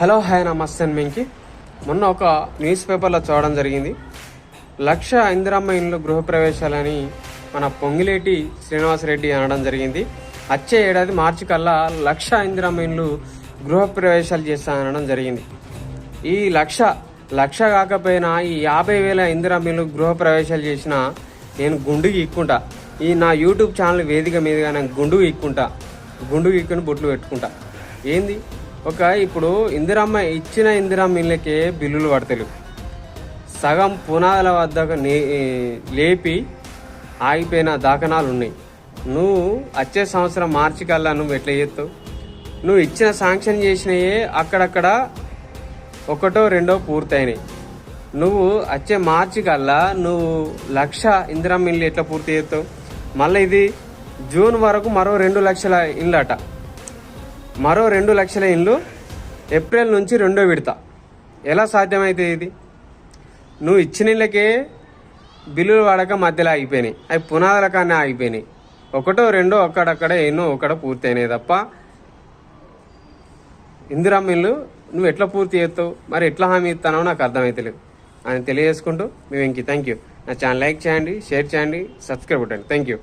Hello hi నమస్తే వెంకి. మొన్న ఒక న్యూస్ పేపర్లో చూడడం జరిగింది. 1,00,000 ఇందిరమ్మ ఇండ్లు గృహప్రవేశాలని మన పొంగిలేటి శ్రీనివాసరెడ్డి అనడం జరిగింది. వచ్చే ఏడాది మార్చి కల్లా 1,00,000 ఇందిరమ్మ ఇండ్లు గృహప్రవేశాలు చేస్తానడం జరిగింది. ఈ లక్ష కాకపోయినా ఈ 50,000 ఇందిరమ్మ ఇండ్లు గృహప్రవేశాలు చేసిన నేను గుండుకి ఇక్కుంటా. ఈ నా యూట్యూబ్ ఛానల్ వేదిక మీదుగా నేను గుండుకి ఇక్కుని బొట్లు పెట్టుకుంటా. ఏంది ఇప్పుడు ఇచ్చిన ఇందిరమ్మ ఇళ్ళకే బిల్లులు పడతలేవు. సగం పునాదుల వద్దకు లేపి ఆగిపోయిన దాఖనాలు ఉన్నాయి. నువ్వు వచ్చే సంవత్సరం మార్చి కల్లా నువ్వు ఎట్లా చేస్తావు? నువ్వు ఇచ్చిన శాంక్షన్ చేసినయే అక్కడక్కడ ఒకటో రెండో పూర్తయినాయి. నువ్వు వచ్చే మార్చి కల్లా నువ్వు 1,00,000 ఇందిరమ్మ ఇళ్ళు ఎట్లా పూర్తి చేస్తావు? మళ్ళీ ఇది జూన్ వరకు మరో 2 లక్షల ఇళ్ళు అట. మరో 2 లక్షల ఇండ్లు ఏప్రిల్ నుంచి 2వ విడత. ఎలా సాధ్యమైతే ఇది? నువ్వు ఇచ్చిన ఇళ్ళకే బిల్లులు వాడక మధ్యలో ఆగిపోయినాయి. అవి పునాదుల కానీ ఆగిపోయినాయి. ఒకటో రెండో అక్కడక్కడ ఎన్నో ఒకట పూర్తయినాయి తప్ప ఇందిరమ్మ ఇల్లు నువ్వు ఎట్లా పూర్తి చేస్తావు? మరి ఎట్లా హామీ ఇస్తానో నాకు అర్థమైతలేదు అని తెలియజేసుకుంటూ మీ వెంకీ. Thank you. నా ఛానల్ లైక్ చేయండి, షేర్ చేయండి, సబ్స్క్రైబ్ కొట్టండి. Thank you.